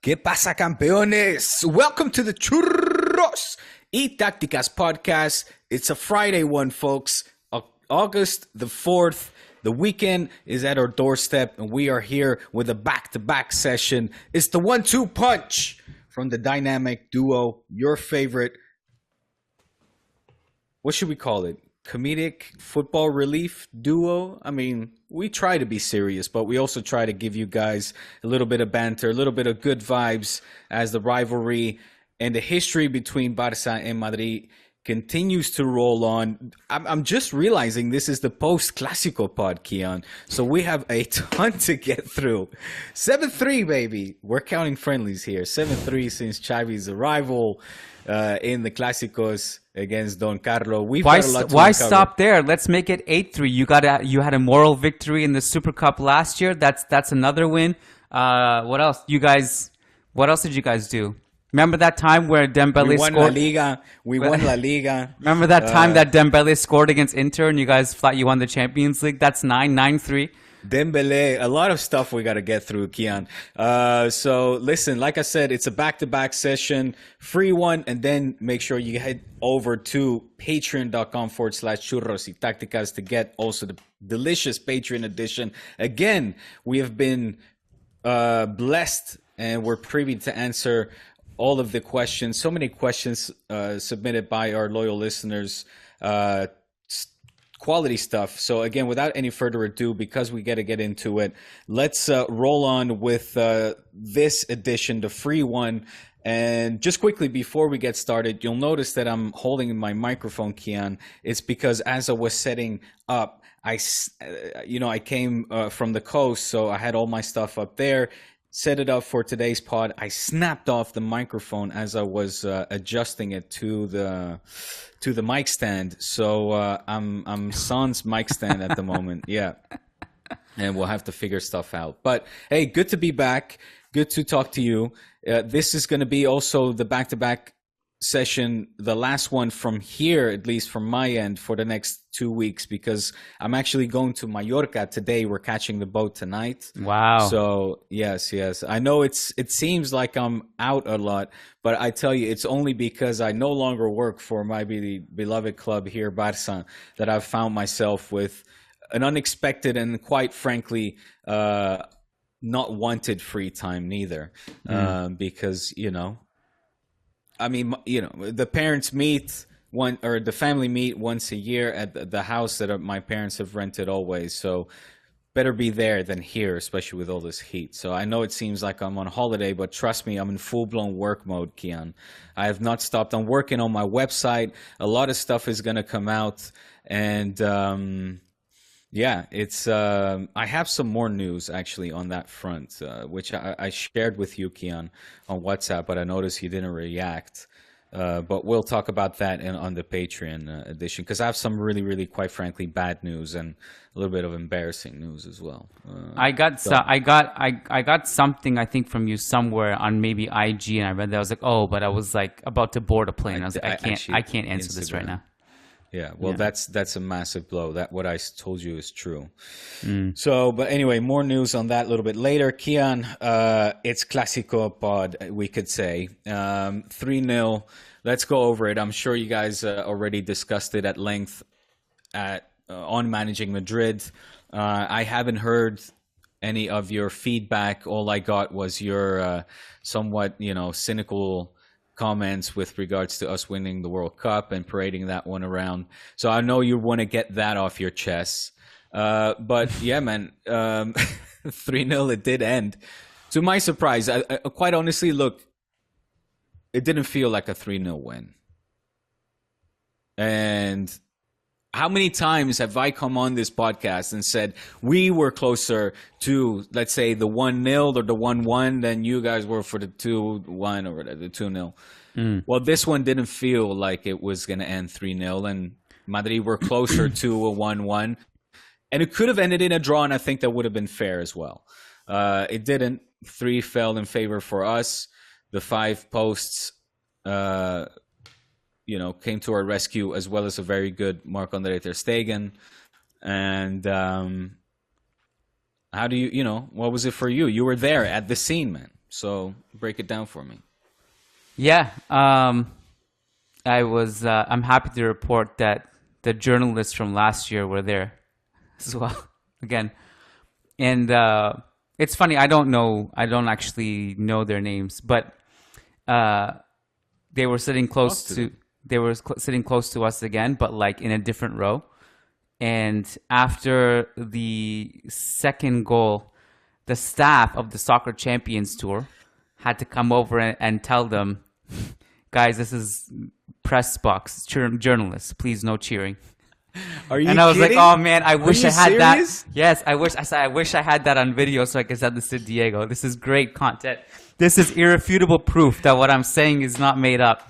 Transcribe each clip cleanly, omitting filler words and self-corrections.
¿Qué pasa, campeones? Welcome to the Churros y Tácticas Podcast. It's a Friday one, folks. August the 4th. The weekend is at our doorstep, and we are here with a back-to-back session. It's the 1-2 punch from the dynamic duo, your favorite. What should we call it? Comedic football relief duo? I mean, we try to be serious, but we also try to give you guys a little bit of banter, a little bit of good vibes as the rivalry and the history between Barca and Madrid continues to roll on. I'm just realizing this is the post-Clasico pod, Kiyan. So we have a ton to get through. 7-3, baby. We're counting friendlies here. 7-3 since Xavi's arrival in the Clásicos against Don Carlo. Why stop there? Let's make it 8-3. You had a moral victory in the Super Cup last year. That's another win. What else? What else did you guys do? Remember that time where Dembele scored? We won La Liga. Remember that time that Dembele scored against Inter and you guys thought you won the Champions League? That's 9-3. Dembele, a lot of stuff we got to get through, Kiyan. So listen, like I said, it's a back-to-back session, free one, and then make sure you head over to patreon.com/churros y tácticas to get also the delicious Patreon edition. Again, we have been blessed and we're privy to answer all of the questions. So many questions submitted by our loyal listeners. Quality stuff. So again, without any further ado, because we got to get into it, let's roll on with this edition, the free one. And just quickly before we get started, you'll notice that I'm holding my microphone, Kiyan. It's because as I was setting up, I came from the coast, so I had all my stuff up there. Set it up for today's pod. I snapped off the microphone as I was adjusting it to the mic stand. So I'm sans mic stand at the moment. Yeah, and we'll have to figure stuff out. But hey, good to be back. Good to talk to you. This is going to be also the back-to-back session, the last one from here, at least from my end, for the next 2 weeks, because I'm actually going to Mallorca today. We're catching the boat tonight. Wow. So yes. I know it seems like I'm out a lot, but I tell you, it's only because I no longer work for my beloved club here, Barca, that I've found myself with an unexpected and quite frankly, not wanted free time neither. Because, the parents meet the family meet once a year at the house that my parents have rented always. So better be there than here, especially with all this heat. So I know it seems like I'm on holiday, but trust me, I'm in full-blown work mode, Kiyan. I have not stopped. I'm working on my website. A lot of stuff is going to come out. And it's I have some more news actually on that front, which I shared with you, Kiyan, on WhatsApp, but I noticed you didn't react. But we'll talk about that on the Patreon edition, because I have some really, really, quite frankly, bad news and a little bit of embarrassing news as well. I got something I think from you somewhere on maybe IG, and I read that. I was like, oh, but I was like about to board a plane. I was like, I can't answer this right now. Yeah, well, that's a massive blow. That what I told you is true. So, but anyway, more news on that a little bit later. Kiyan, it's Clasico pod, we could say. 3-0. Let's go over it. I'm sure you guys already discussed it at length on Managing Madrid. I haven't heard any of your feedback. All I got was your somewhat, cynical comments with regards to us winning the World Cup and parading that one around. So I know you want to get that off your chest. But yeah, man, 3-0 it did end. To my surprise, I quite honestly, look, it didn't feel like a 3-0 win. And how many times have I come on this podcast and said we were closer to, let's say, the 1-0 or the 1-1 than you guys were for the 2-1 or the 2-0? Well, this one didn't feel like it was going to end 3-0, and Madrid were closer to a 1-1. And it could have ended in a draw, and I think that would have been fair as well. It didn't. 3 fell in favor for us. The 5 posts came to our rescue, as well as a very good Marc-André ter Stegen. And how do what was it for you? You were there at the scene, man. So break it down for me. Yeah, I'm happy to report that the journalists from last year were there as well again. And it's funny, I don't actually know their names, but they were sitting close to us again, but like in a different row. And after the second goal, the staff of the Soccer Champions Tour had to come over and tell them, guys, this is press box, journalists, please no cheering. Are you And I was kidding? like, oh man, I wish I had serious? that. Yes, I wish I had that on video so I could send this to Diego. This is great content. This is irrefutable proof that what I'm saying is not made up.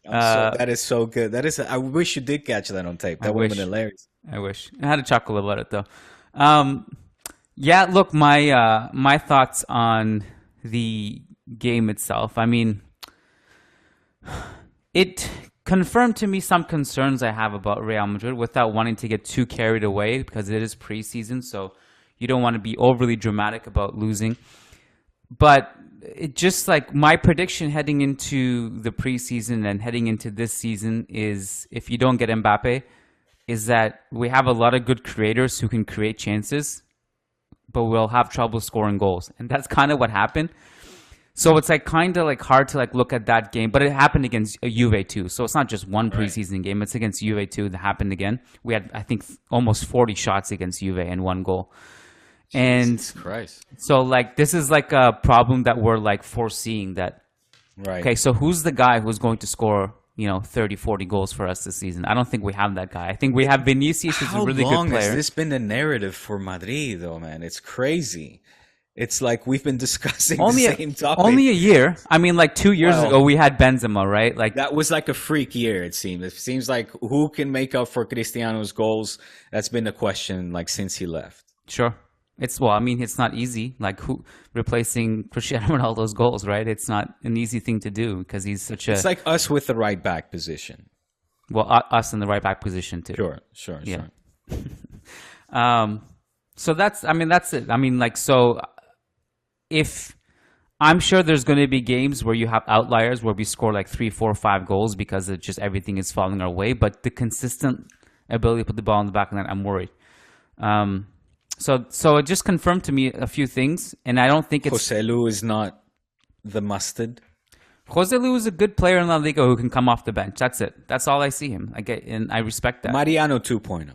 That is so good. I wish you did catch that on tape. That would have been hilarious. I wish. I had to chuckle about it though. Yeah, look, my thoughts on the game itself. I mean, it confirmed to me some concerns I have about Real Madrid without wanting to get too carried away because it is preseason, so you don't want to be overly dramatic about losing. But it just like my prediction heading into the preseason and heading into this season is if you don't get Mbappe, is that we have a lot of good creators who can create chances, but we'll have trouble scoring goals. And that's kind of what happened. So it's like kind of like hard to like look at that game, but it happened against Juve too. So it's not just one preseason game; it's against Juve too that happened again. We had I think almost 40 shots against Juve and 1 goal. And Jesus Christ. So like this is like a problem that we're like foreseeing that. Right. Okay, so who's the guy who's going to score 30, 40 goals for us this season? I don't think we have that guy. I think we have Vinicius, who's a really good player. How long has this been the narrative for Madrid, though, man? It's crazy. It's like we've been discussing the same topic. Only a year. I mean, like 2 years ago, we had Benzema, right? Like that was like a freak year, it seems. It seems like who can make up for Cristiano's goals? That's been the question, like, since he left. Sure. It's not easy. Like replacing Cristiano Ronaldo's goals, right? It's not an easy thing to do because he's such a... It's like us with the right back position. Well, us in the right back position too. Sure. So that's it. I mean, like, so if I'm sure there's going to be games where you have outliers where we score like 3, 4, 5 goals because it just everything is falling our way. But the consistent ability to put the ball in the back of the net, I'm worried. So it just confirmed to me a few things, and I don't think it's... Joselu is not the mustard. Joselu is a good player in La Liga who can come off the bench. That's it. That's all I see him. And I respect that. Mariano 2.0.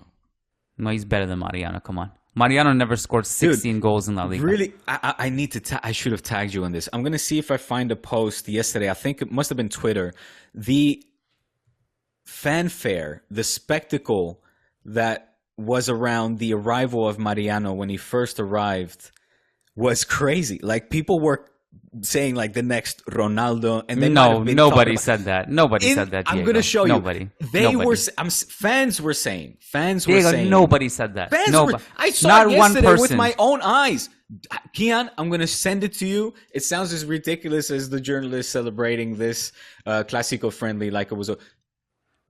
No, he's better than Mariano. Come on. Mariano never scored 16 goals in La Liga. Really, I need to... I should have tagged you on this. I'm going to see if I find a post yesterday. I think it must have been Twitter. The fanfare, the spectacle that was around the arrival of Mariano when he first arrived was crazy. Like, people were saying like the next Ronaldo, and then nobody said that. Nobody said that. Diego. I'm going to show you. Nobody. Fans were saying. Nobody said that. I saw not it yesterday one person. with my own eyes. Kiyan, I'm going to send it to you. It sounds as ridiculous as the journalists celebrating this Clasico friendly, like it was a...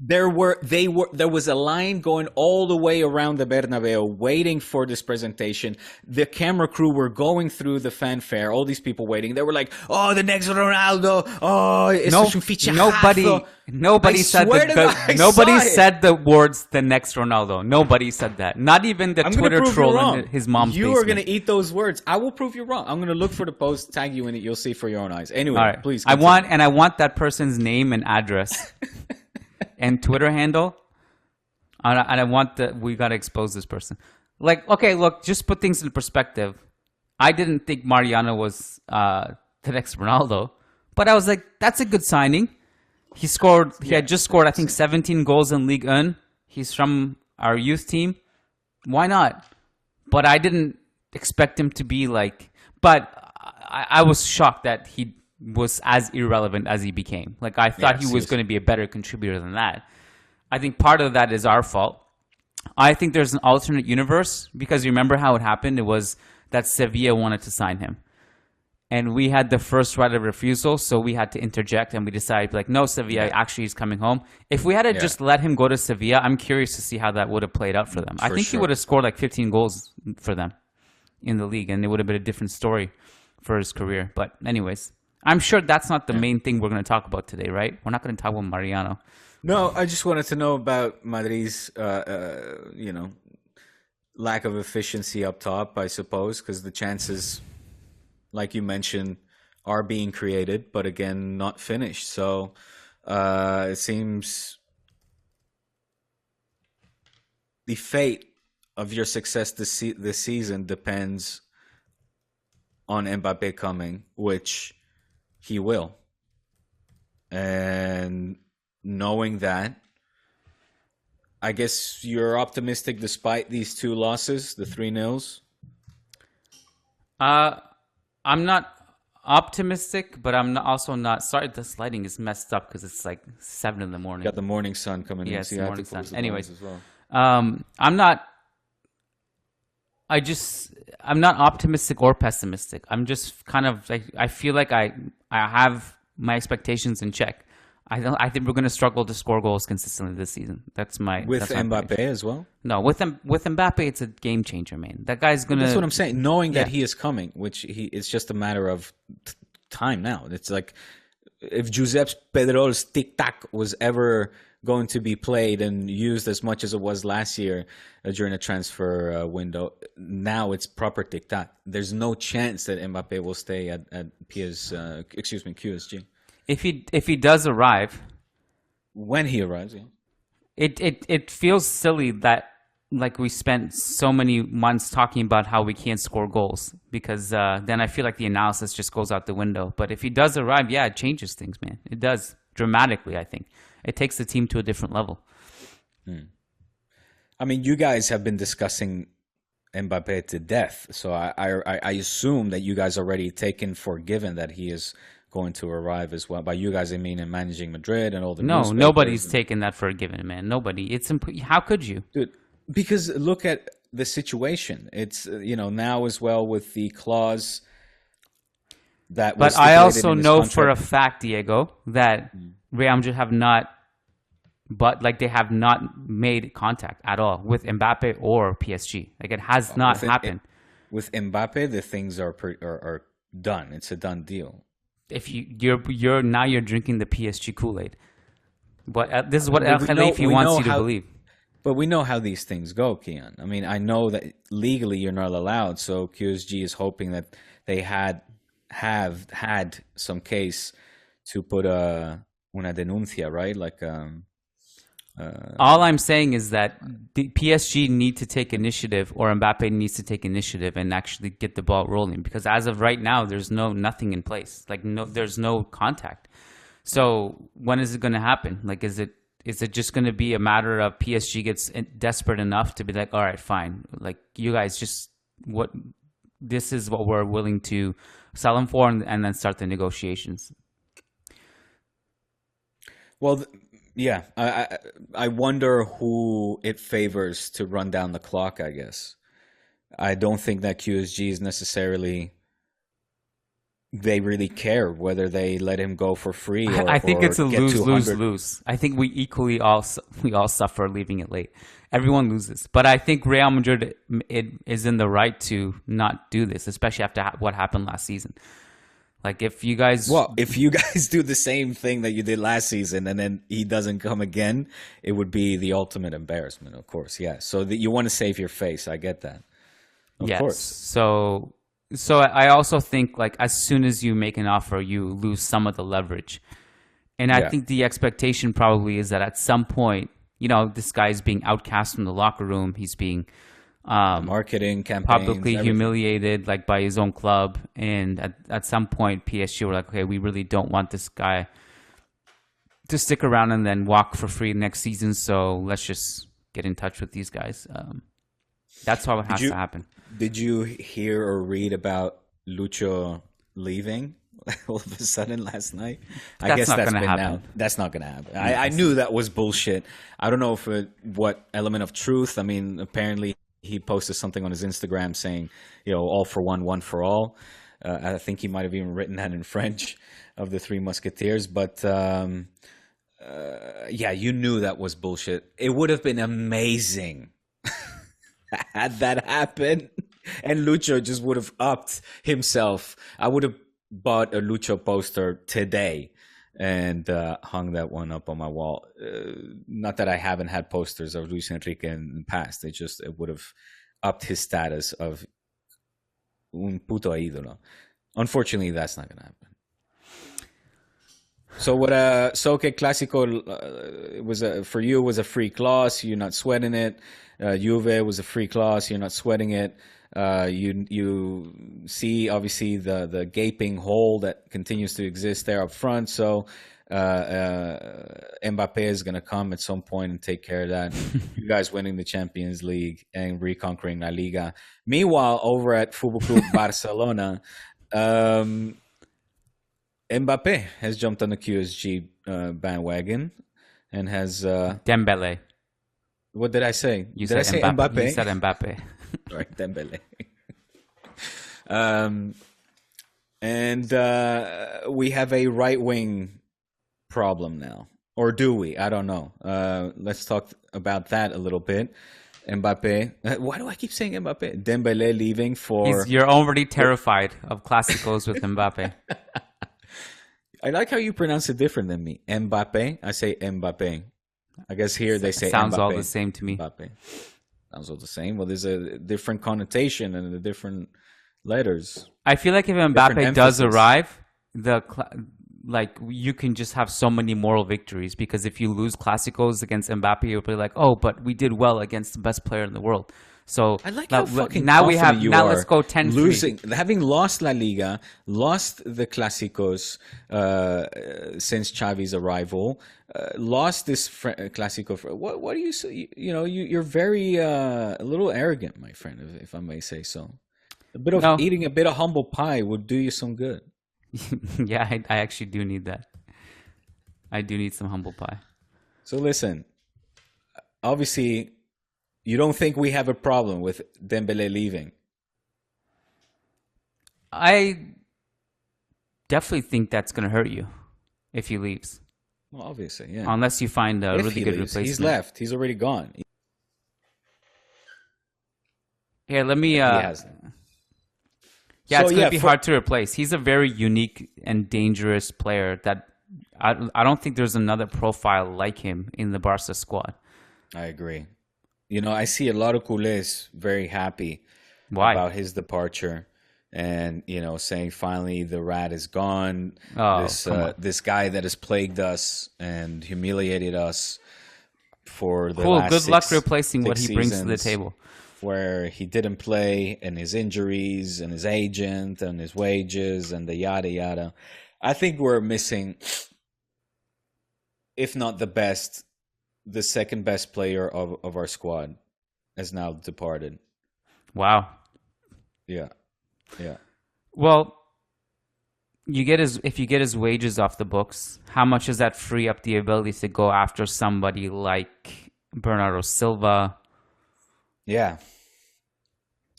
There was a line going all the way around the Bernabeu waiting for this presentation. The camera crew were going through the fanfare, all these people waiting. They were like, oh, the next Ronaldo. Oh, it's un fichajazo. Nobody said the words the next Ronaldo. Nobody said that. Not even the Twitter troll in his mom's basement. You are going to eat those words. I will prove you wrong. I'm going to look for the post, tag you in it. You'll see for your own eyes. Anyway, right. Please. I want that person's name and address. And Twitter handle, and we got to expose this person. Like, okay, look, just put things in perspective. I didn't think Mariano was the next Ronaldo, but I was like, that's a good signing. He had just scored, I think, 17 goals in Ligue 1. He's from our youth team. Why not? But I didn't expect him to be like, but I was shocked that he was as irrelevant as he became. Like, I thought he was going to be a better contributor than that. I think part of that is our fault. I think there's an alternate universe because you remember how it happened? It was that Sevilla wanted to sign him. And we had the first right of refusal, so we had to interject and we decided, like, no, Sevilla, actually he's coming home. If we had just let him go to Sevilla, I'm curious to see how that would have played out for them. I think he would have scored like 15 goals for them in the league, and it would have been a different story. for his career. But anyways, I'm sure that's not the main thing we're going to talk about today, right? We're not going to talk about Mariano. No, I just wanted to know about Madrid's, lack of efficiency up top, I suppose, because the chances, like you mentioned, are being created, but again, not finished. So it seems the fate of your success this season depends on Mbappe coming, which he will. And knowing that, I guess you're optimistic despite these two losses, the 3-0s? I'm not optimistic, but I'm also not. Sorry, this lighting is messed up because it's like 7 in the morning. Got the morning sun coming in. Yes, the morning sun. Anyways, as well. I'm not optimistic or pessimistic. I'm just kind of like, I feel like I have my expectations in check. I think we're going to struggle to score goals consistently this season. That's my Mbappe as well. No, with Mbappe, it's a game changer, man. That guy's gonna. That's what I'm saying. Knowing that he is coming, which it's just a matter of time now. It's like if Josep Pedrol's tic tac was ever going to be played and used as much as it was last year during a transfer window. Now it's proper tic tac. There's no chance that Mbappe will stay at QSG. If he does arrive, when he arrives, yeah. It feels silly that like we spent so many months talking about how we can't score goals because then I feel like the analysis just goes out the window. But if he does arrive, yeah, it changes things, man. It does dramatically. I think it takes the team to a different level. I mean, you guys have been discussing Mbappe to death, so I assume that you guys already taken for given that he is going to arrive as well. By you guys, I mean in Managing Madrid and all the nobody's taken that for a given, man. Nobody. It's how could you, dude? Because look at the situation. It's now as well with the clause that. But I also know for a fact, Diego, that Real Madrid have not, they have not made contact at all with Mbappe or PSG. Like it has not happened. With Mbappe, the things are done. It's a done deal. If you're now drinking the PSG Kool-Aid, but this is what El Khalifi wants you to believe. But we know how these things go, Kiyan. I mean, I know that legally you're not allowed, so QSG is hoping that they have had some case to put una denuncia, right? Like all I'm saying is that the PSG need to take initiative, or Mbappe needs to take initiative and actually get the ball rolling. Because as of right now, there's nothing in place. There's no contact. So when is it going to happen? Like, is it just going to be a matter of PSG gets desperate enough to be like, all right, fine. Like, you guys this is what we're willing to sell him for, and then start the negotiations. Well. Yeah, I wonder who it favors to run down the clock, I guess. I don't think that QSG is necessarily... They really care whether they let him go for free or I think it's a lose-lose-lose. I think we all suffer leaving it late. Everyone loses. But I think Real Madrid is in the right to not do this, especially after what happened last season. Like if you guys do the same thing that you did last season and then he doesn't come again, it would be the ultimate embarrassment, of course. Yeah. So that you want to save your face. I get that. Of course. So I also think like as soon as you make an offer, you lose some of the leverage. And I think the expectation probably is that at some point, this guy's being outcast from the locker room. He's being marketing campaigns, publicly humiliated by his own club, and at some point PSG were like, okay, we really don't want this guy to stick around and then walk for free next season, so let's just get in touch with these guys. That's what has to happen. Did you hear or read about Lucho leaving all of a sudden last night? I guess that's been now. That's not going to happen. I knew that was bullshit. I don't know what element of truth. I mean, apparently he posted something on his Instagram saying, all for one, one for all. I think he might have even written that in French of the Three Musketeers. But you knew that was bullshit. It would have been amazing had that happened. And Lucho just would have upped himself. I would have bought a Lucho poster today and hung that one up on my wall. Not that I haven't had posters of Luis Enrique in the past. It would have upped his status of un puto ídolo. Unfortunately, that's not going to happen. So okay, Clasico for you was a free clause. You're not sweating it. Juve was a free clause. You're not sweating it. You see obviously the gaping hole that continues to exist there up front. So Mbappe is going to come at some point and take care of that. You guys winning the Champions League and reconquering La Liga. Meanwhile, over at Football Club Barcelona, Mbappe has jumped on the QSG bandwagon and has Dembele. What did I say? Did I say Mbappe? You said Mbappe. Right, Dembele. And we have a right wing problem now, or do we? I don't know. Let's talk about that a little bit. Mbappe. Why do I keep saying Mbappe? Dembele leaving for. You're already terrified of Clásicos with Mbappe. I like how you pronounce it different than me. Mbappe. I say Mbappe. I guess here they say sounds Mbappe. all the same to me. Mbappe. Sounds all the same. Well, there's a different connotation and the different letters. I feel like if Mbappe does arrive, you can just have so many moral victories, because if you lose Clásicos against Mbappe, you'll be like, oh, but we did well against the best player in the world. So I like how fucking now we have you now are let's go 10-3. Having lost La Liga, lost the Clásicos since Xavi's arrival, lost this Clásico. What do you say? You're very a little arrogant, my friend, if I may say so. Eating a bit of humble pie would do you some good. Yeah, I actually do need that. I do need some humble pie. So listen, obviously, you don't think we have a problem with Dembele leaving? I definitely think that's going to hurt you if he leaves. Well, obviously, yeah. Unless you find a really good replacement. He's left. He's already gone. Here, let me... He hasn't. Yeah, it's going to be hard to replace. He's a very unique and dangerous player that I don't think there's another profile like him in the Barca squad. I agree. I see a lot of culés very happy about his departure and, saying finally the rat is gone. Oh, this guy that has plagued us and humiliated us for the cool. last Good luck replacing what he brings to the table. Where he didn't play and his injuries and his agent and his wages and the yada yada. I think we're missing, if not the second best player of our squad has now departed. Wow. Yeah. Well, if you get his wages off the books, how much does that free up the ability to go after somebody like Bernardo Silva? Yeah.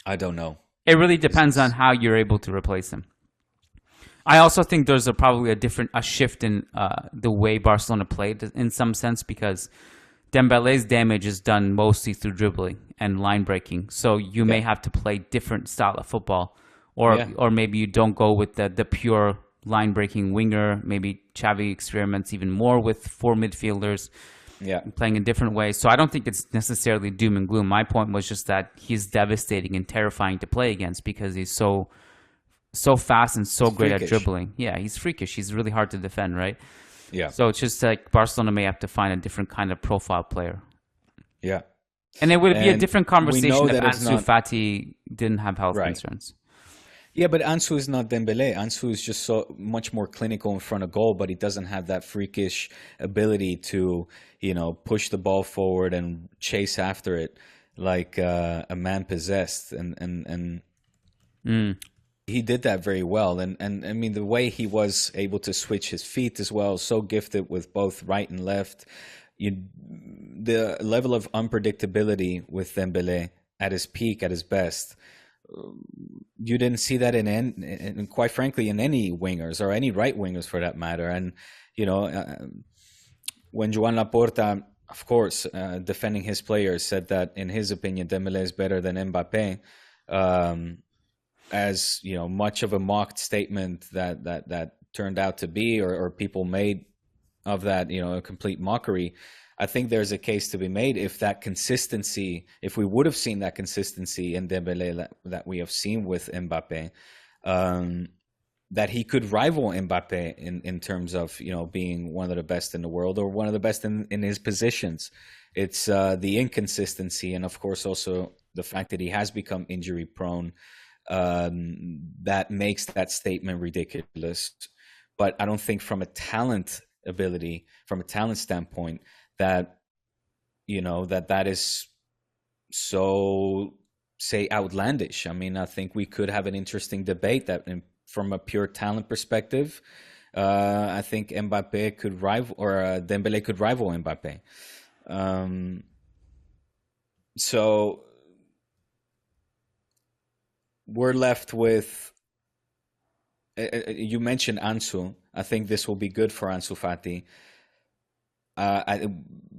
I don't know. It really depends on how you're able to replace him. I also think there's probably a shift in the way Barcelona played in some sense, because Dembele's damage is done mostly through dribbling and line breaking. So you may have to play different style of football, or maybe you don't go with the pure line breaking winger. Maybe Xavi experiments even more with four midfielders, playing in different ways. So I don't think it's necessarily doom and gloom. My point was just that he's devastating and terrifying to play against because he's so fast and so great at dribbling. Yeah, he's freakish. He's really hard to defend, right? Yeah. So it's just like Barcelona may have to find a different kind of profile player. Yeah. And it would be a different conversation if Ansu Fati didn't have health concerns. Yeah, but Ansu is not Dembele. Ansu is just so much more clinical in front of goal, but he doesn't have that freakish ability to, push the ball forward and chase after it like a man possessed. And he did that very well. And I mean, the way he was able to switch his feet as well, so gifted with both right and left. The level of unpredictability with Dembele at his peak, at his best, you didn't see that in quite frankly, in any wingers or any right wingers for that matter. And, when Joan Laporta, of course, defending his players, said that in his opinion, Dembele is better than Mbappe, as much of a mocked statement that turned out to be, or people made of that, a complete mockery. I think there's a case to be made if we would have seen that consistency in Dembele that we have seen with Mbappe, that he could rival Mbappe in terms of, being one of the best in the world, or one of the best in his positions. It's the inconsistency, and of course also the fact that he has become injury prone, that makes that statement ridiculous. But I don't think from a talent standpoint, that that is so, say, outlandish. I mean, I think we could have an interesting debate that from a pure talent perspective, I think Mbappe could rival, or Dembele could rival Mbappe. So we're left with, you mentioned Ansu. I think this will be good for Ansu Fati.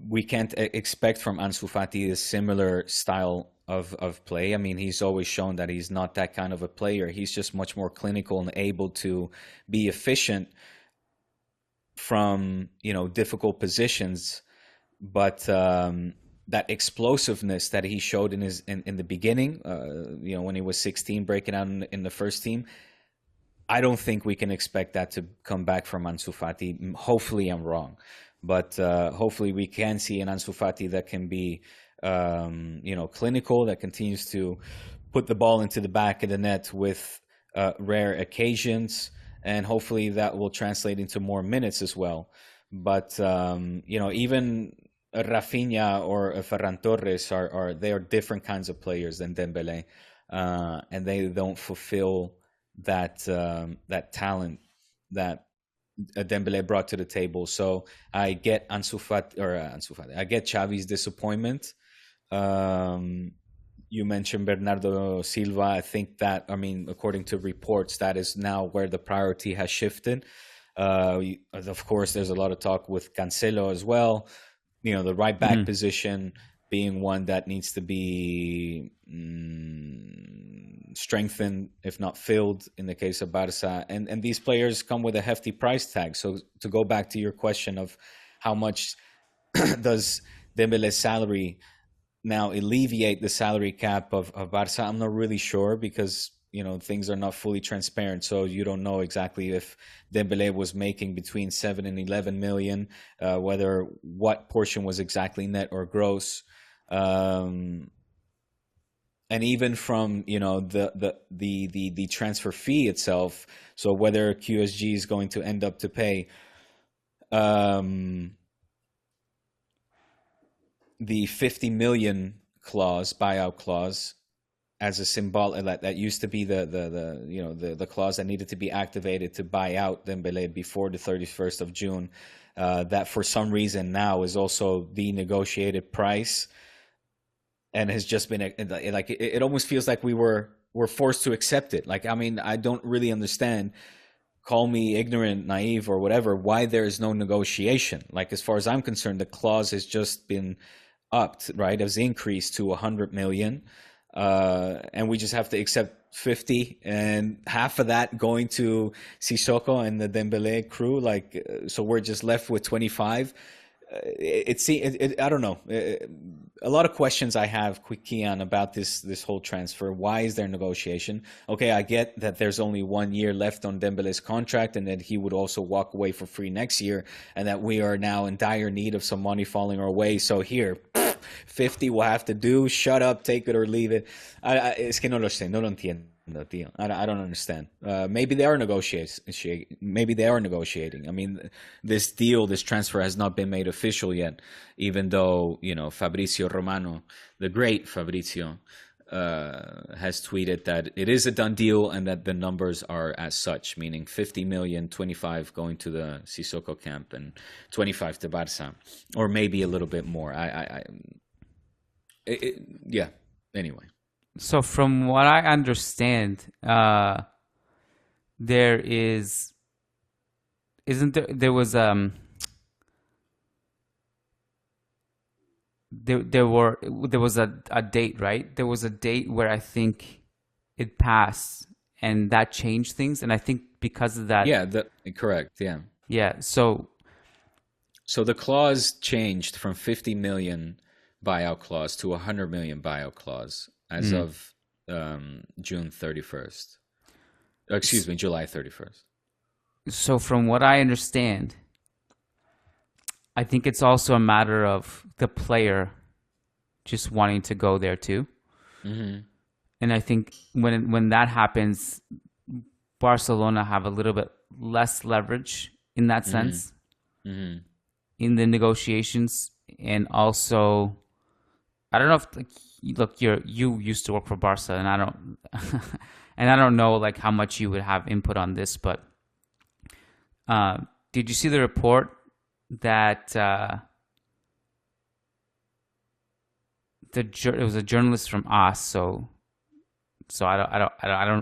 We can't expect from Ansu Fati a similar style of play. I mean, he's always shown that he's not that kind of a player. He's just much more clinical and able to be efficient from, difficult positions. But that explosiveness that he showed in the beginning, when he was 16, breaking out in the first team, I don't think we can expect that to come back from Ansu Fati. Hopefully I'm wrong, but hopefully we can see an Ansu Fati that can be, clinical, that continues to put the ball into the back of the net with rare occasions, and hopefully that will translate into more minutes as well. But even Rafinha or Ferran Torres they are different kinds of players than Dembele, and they don't fulfill that talent that Dembele brought to the table. So I get Ansu Fati. I get Xavi's disappointment. You mentioned Bernardo Silva. I think that, according to reports, that is now where the priority has shifted. Of course, there's a lot of talk with Cancelo as well. The right back position being one that needs to be strengthened, if not filled, in the case of Barca. And these players come with a hefty price tag. So to go back to your question of how much does Dembele's salary now alleviate the salary cap of Barca, I'm not really sure, because things are not fully transparent. So you don't know exactly if Dembele was making between 7 and 11 million, whether what portion was exactly net or gross. And even from the transfer fee itself, so whether QSG is going to end up to pay the 50 million buyout clause, as a symbol that used to be the clause that needed to be activated to buy out Dembele before the 31st of June, that for some reason now is also the negotiated price, and has just been it almost feels like we're forced to accept it. I don't really understand. Call me ignorant, naive, or whatever, why there is no negotiation. As far as I'm concerned, the clause has just been upped, right? It was increased to 100 million. And we just have to accept 50, and half of that going to Sissoko and the Dembele crew. So we're just left with 25. I don't know. A lot of questions I have, Kiyan, about this whole transfer. Why is there negotiation? Okay, I get that there's only 1 year left on Dembele's contract, and that he would also walk away for free next year, and that we are now in dire need of some money falling our way. So here, 50 will have to do. Shut up, take it or leave it. Es que no lo sé, no lo entiendo, tío. I don't understand. Maybe they are negotiating. This transfer has not been made official yet, even though, Fabrizio Romano, the great Fabrizio, has tweeted that it is a done deal and that the numbers are as such, meaning 50 million, 25 going to the Sissoko camp and 25 to Barca, or maybe a little bit more. Yeah. Anyway. So from what I understand, there was a date, right? There was a date where I think it passed, and that changed things. And I think because of that, correct, So the clause changed from 50 million buyout clause to 100 million buyout clause as of July 31st. So from what I understand, I think it's also a matter of the player just wanting to go there too. And I think when that happens, Barcelona have a little bit less leverage in that sense in the negotiations. And also, I don't know if you used to work for Barca, and I don't know like how much you would have input on this, but did you see the report that it was a journalist from AS, so I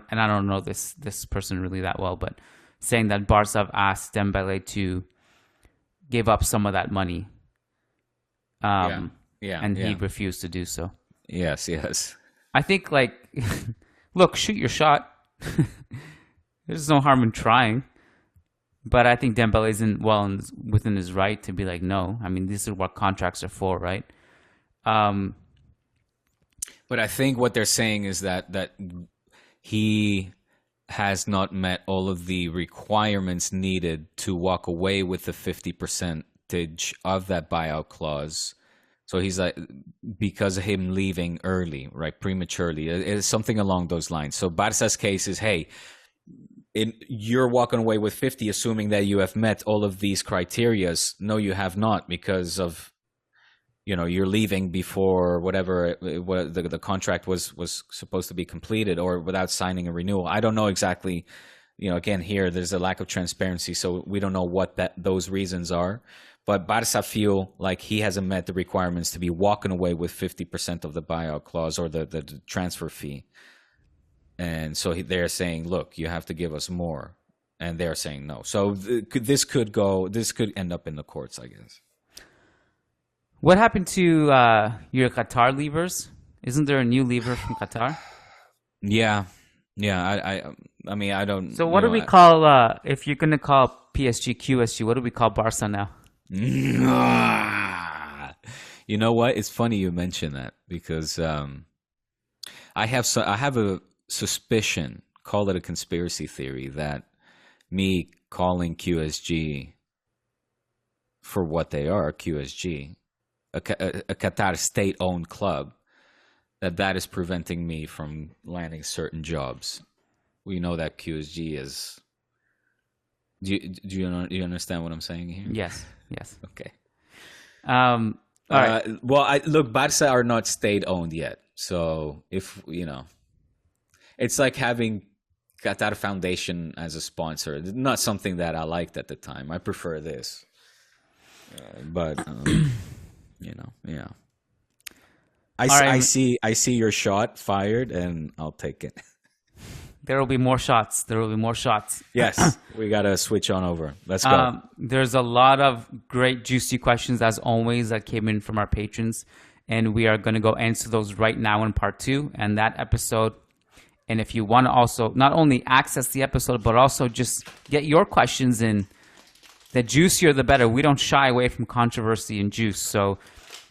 don't know this person really that well, but saying that Barca have asked Dembele to give up some of that money, and he refused to do so. Yes. I think look, shoot your shot. There's no harm in trying. But I think Dembele isn't within his right to be like, no. I mean, this is what contracts are for, right? But I think what they're saying is that he has not met all of the requirements needed to walk away with the 50% of that buyout clause. So he's like, because of him leaving early, right, prematurely, it's something along those lines. So Barca's case is, hey, you're walking away with 50, assuming that you have met all of these criterias. No, you have not, because of, you're leaving before whatever the contract was supposed to be completed, or without signing a renewal. I don't know exactly. Again, here there's a lack of transparency, so we don't know what those reasons are. But Barca feel like he hasn't met the requirements to be walking away with 50% of the buyout clause or the transfer fee. And so they're saying, look, you have to give us more. And they're saying no. So this could end up in the courts, I guess. What happened to your Qatar leavers? Isn't there a new leaver from Qatar? Yeah. I mean, I don't. So what do we call, if you're going to call PSG QSG, what do we call Barca now? You know what? It's funny you mention that, because I have a suspicion, call it a conspiracy theory, that me calling QSG for what they are, QSG, a Qatar state-owned club, that is preventing me from landing certain jobs. We know that QSG is. Do you understand what I'm saying here? Yes. Okay. All right. Look, Barca are not state-owned yet, so if it's like having Qatar Foundation as a sponsor. Not something that I liked at the time. I prefer this, but yeah. I see your shot fired, and I'll take it. There will be more shots. Yes, we got to switch on over. Let's go. There's a lot of great, juicy questions, as always, that came in from our patrons, and we are going to go answer those right now in part 2 and that episode. And if you want to also not only access the episode, but also just get your questions in, the juicier the better. We don't shy away from controversy and juice. So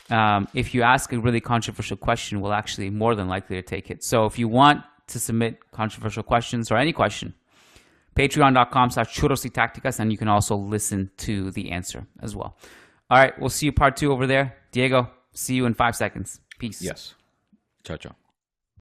if you ask a really controversial question, we'll actually more than likely to take it. So if you want to submit controversial questions or any question, patreon.com/Churros y Tácticas, and you can also listen to the answer as well. All right, we'll see you part 2 over there. Diego, see you in 5 seconds. Peace. Yes. Ciao.